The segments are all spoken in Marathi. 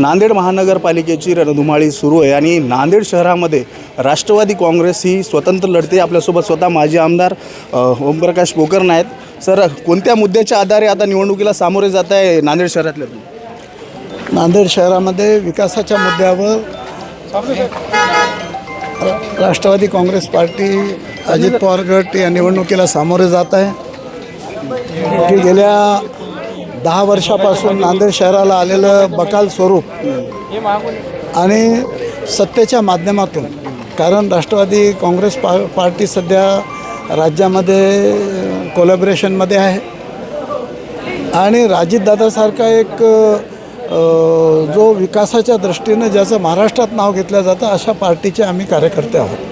नांदेड महानगरपालिकेची रणधुमाळी सुरू आहे आणि नांदेड शहरामध्ये राष्ट्रवादी काँग्रेस ही स्वतंत्र लढते। आपल्यासोबत स्वतः माजी आमदार ओमप्रकाश पोकरण आहेत। सर, कोणत्या मुद्द्याच्या आधारे आता निवडणुकीला सामोरे जात आहे नांदेड शहरातले? नांदेड शहरामध्ये विकासाच्या मुद्द्यावर राष्ट्रवादी काँग्रेस पार्टी अजित पवार गट या निवडणुकीला सामोरे जात आहे की गेल्या 10 वर्षापासून नांदेड शहराला आलेलं बकाल स्वरूप आणि सत्तेच्या माध्यमातून, कारण राष्ट्रवादी काँग्रेस पार्टी सध्या राज्यामध्ये कोलॅबरेशनमध्ये आहे आणि राजदादासारखा एक जो विकासाच्या दृष्टीनं ज्याचं महाराष्ट्रात नाव घेतलं जातं अशा पार्टीचे आम्ही कार्यकर्ते आहोत।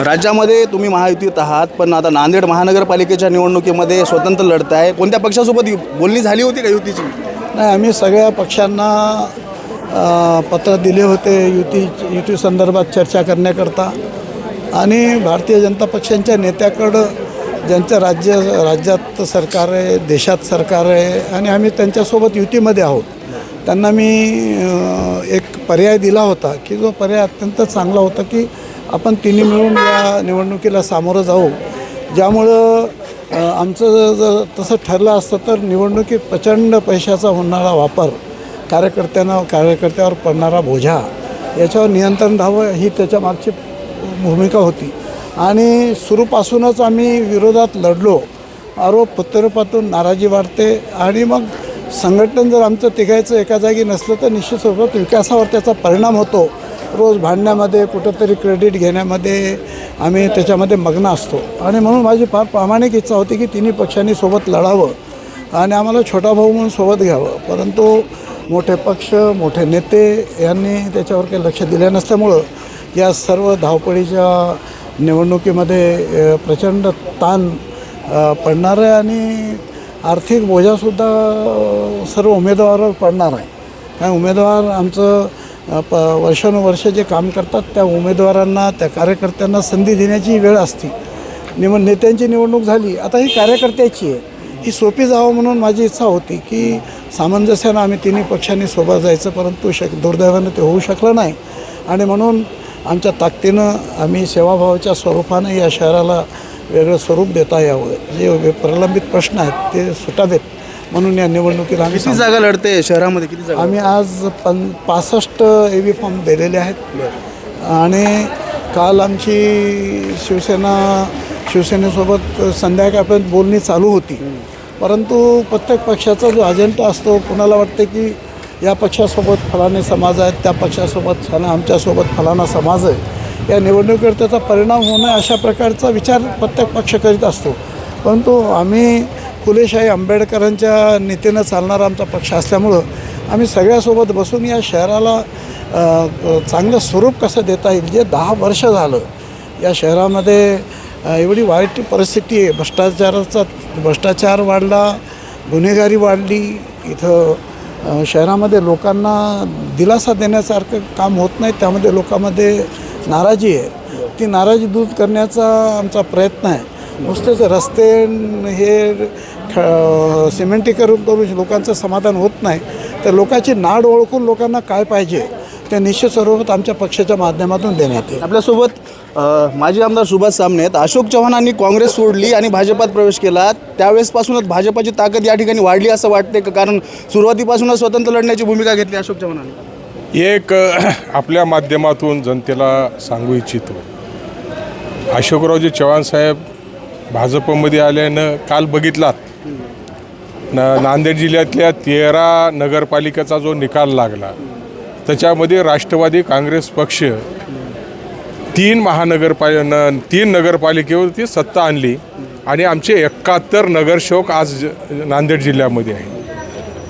राज्यामध्ये तुम्ही महायुतीत आहात, पण आता नांदेड महानगरपालिकेच्या निवडणुकीमध्ये स्वतंत्र लढत आहे। कोणत्या पक्षासोबत बोलणी झाली होती का युतीची? नाही, आम्ही सगळ्या पक्षांना पत्र दिले होते युती संदर्भात चर्चा करण्याकरता आणि भारतीय जनता पक्षांच्या नेत्याकडं ज्यांचं राज्यात सरकार आहे, देशात सरकार आहे आणि आम्ही त्यांच्यासोबत युतीमध्ये आहोत, त्यांना मी एक पर्याय दिला होता की जो पर्याय अत्यंत चांगला होता की आपण तिन्ही मिळून या निवडणुकीला सामोरं जाऊ, ज्यामुळं आमचं जर तसं ठरलं असतं तर निवडणुकीत प्रचंड पैशाचा होणारा वापर, कार्यकर्त्यावर पडणारा बोझा याच्यावर नियंत्रण राहावं ही त्याच्या मागची भूमिका होती आणि सुरूपासूनच आम्ही विरोधात लढलो। आरोप प्रत्यारोपातून नाराजी वाढते आणि मग संघटन जर आमचं तिघायचं एका जागी नसलं तर निश्चित स्वरूपात विकासावर त्याचा परिणाम होतो। रोज भांडण्यामध्ये, कुठंतरी क्रेडिट घेण्यामध्ये आम्ही त्याच्यामध्ये मग्न असतो आणि म्हणून माझी फार प्रामाणिक इच्छा होती की तिन्ही पक्षांनी सोबत लढावं आणि आम्हाला छोटा भाऊ म्हणून सोबत घ्यावं, परंतु मोठे पक्ष, मोठे नेते यांनी त्याच्यावर काही लक्ष दिलं नसल्यामुळं या सर्व धावपळीच्या निवडणुकीमध्ये प्रचंड ताण पडणार आहे आणि आर्थिक बोजासुद्धा सर्व उमेदवारावर पडणार आहे। कारण उमेदवार आमचं वर्षानुवर्ष जे काम करतात त्या उमेदवारांना, त्या कार्यकर्त्यांना संधी देण्याची वेळ असते। नेत्यांची निवडणूक झाली, आता ही कार्यकर्त्याची आहे, ही सोपी जावं म्हणून माझी इच्छा होती की सामंजस्यानं आम्ही तिन्ही पक्षांनी सोबत जायचं, परंतु दुर्दैवानं ते होऊ शकलं नाही आणि म्हणून आमच्या ताकदीनं आम्ही सेवाभावाच्या स्वरूपानं या शहराला वेगळं स्वरूप देता यावं, जे प्रलंबित प्रश्न आहेत ते सुटावेत म्हणून या निवडणुकीला आम्ही किती जागा लढते शहरामध्ये? किती जागा? आम्ही आज 65 EV फॉर्म दिलेले आहेत आणि काल आमची शिवसेनेसोबत संध्याकाळपर्यंत बोलणी चालू होती, परंतु प्रत्येक पक्षाचा जो अजेंडा असतो, कुणाला वाटते की या पक्षासोबत फलाणे समाज आहेत, त्या पक्षासोबत आमच्यासोबत फलाना समाज आहे, या निवडणुकीवर त्याचा परिणाम होणं अशा प्रकारचा विचार प्रत्येक पक्ष करीत असतो, परंतु आम्ही फुलेशाही आंबेडकरांच्या नीतीनं चालणारा आमचा पक्ष असल्यामुळं आम्ही सगळ्यासोबत बसून या शहराला चांगलं स्वरूप कसं देता येईल, जे 10 वर्ष झालं या शहरामध्ये एवढी वाईट परिस्थिती आहे, भ्रष्टाचार वाढला, गुन्हेगारी वाढली, इथं शहरामध्ये लोकांना दिलासा देण्यासारखं काम होत नाही, त्यामध्ये लोकांमध्ये नाराजी आहे, ती नाराजी दूर करण्याचा आमचा प्रयत्न आहे। नुसतेच रस्ते हे सिमेंटीकरण करून लोकांचं समाधान होत नाही, तर लोकांची नाड ओळखून लोकांना काय पाहिजे ते निश्चित स्वरूपात आमच्या पक्षाच्या माध्यमातून देण्यात येईल। आपल्यासोबत माजी आमदार सुभाष सामने आहेत। अशोक चव्हाणांनी काँग्रेस सोडली आणि भाजपात प्रवेश केला, त्यावेळेसपासूनच भाजपाची ताकद या ठिकाणी वाढली असं वाटते का? कारण सुरुवातीपासूनच स्वतंत्र लढण्याची भूमिका घेतली अशोक चव्हाणांनी। एक आपल्या माध्यमातून जनतेला सांगू इच्छितो, अशोकरावजी चव्हाण साहेब भाजपमध्ये आल्यानं काल बघितलात नांदेड जिल्ह्यातल्या 13 नगरपालिकेचा जो निकाल लागला त्याच्यामध्ये राष्ट्रवादी काँग्रेस पक्ष 3 नगरपालिकेवरती सत्ता आणली आणि आमचे 71 नगरसेवक आज नांदेड जिल्ह्यामध्ये आहे।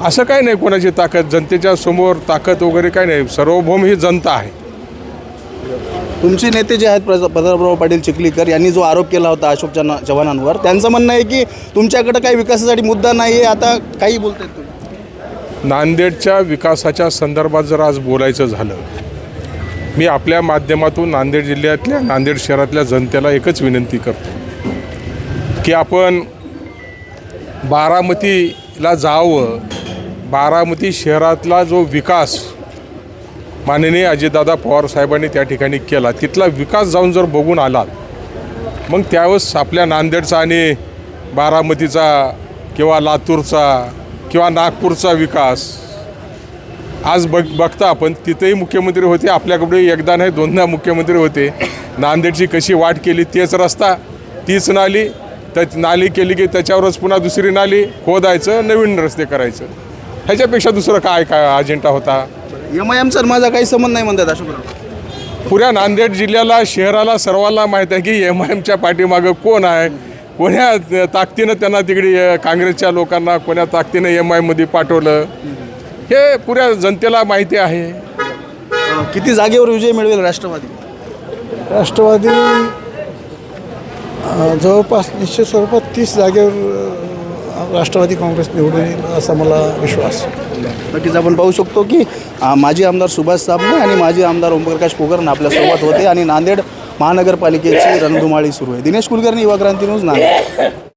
असं काही नाही कोणाची ताकद, जनतेच्या समोर ताकद वगैरे काही नाही, सार्वभौम ही जनता आहे। तुमचे नेते जे आहेत प्रतापराव पाटील चिखलीकर यांनी जो आरोप केला होता अशोक चव्हाणांवर, त्यांचं म्हणणं आहे की तुमच्याकडे काही विकासासाठी मुद्दा नाही आहे, आता काही बोलतायत तुम्ही? नांदेडच्या विकासाच्या संदर्भात जर आज बोलायचं झालं, मी आपल्या माध्यमातून नांदेड जिल्ह्यातल्या, नांदेड शहरातल्या जनतेला एकच विनंती करतो की आपण बारामतीला जावं, बारामती शहरातला जो विकास माननीय अजितदादा पवार साहेबांनी त्या ठिकाणी केला, तिथला विकास जाऊन जर बघून आलात, मग त्यावेळेस आपल्या नांदेडचा आणि बारामतीचा किंवा लातूरचा किंवा नागपूरचा विकास आज बघता आपण, तिथेही मुख्यमंत्री होते, आपल्याकडे एकदा नाही दोनदा मुख्यमंत्री होते. नांदेडची कशी वाट केली, तेच रस्ता, तीच नाली, त्या नाली केली की त्याच्यावरच पुन्हा दुसरी नाली खोदायचं, नवीन रस्ते करायचं. ह्याच्यापेक्षा दुसरं काय अजेंडा होता? MIMचा माझा काही संबंध नाही म्हणतात अशोकराव. पुऱ्या नांदेड जिल्ह्याला, शहराला, सर्वांना माहीत आहे की MIMच्या पाठीमागं कोण आहे, कोण्या ताकदीनं त्यांना तिकडे काँग्रेसच्या लोकांना कोण्या ताकदीनं MIMमध्ये पाठवलं, हे पुऱ्या जनतेला माहिती आहे. किती जागेवर विजय मिळवेल राष्ट्रवादी? राष्ट्रवादी जवळपास निश्चित स्वरूपात 30 जागेवर राष्ट्रवादी काँग्रेस निवडून येईल असा मला विश्वास. नक्कीच आपण पाहू शकतो की माजी आमदार सुभाष साबणे आणि माजी आमदार ओमप्रकाश पोकरण आपल्यासोबत होते आणि नांदेड महानगरपालिकेची रणधुमाळी सुरू आहे. दिनेश कुलकर्णी, युवा क्रांती न्यूज, नांदेड.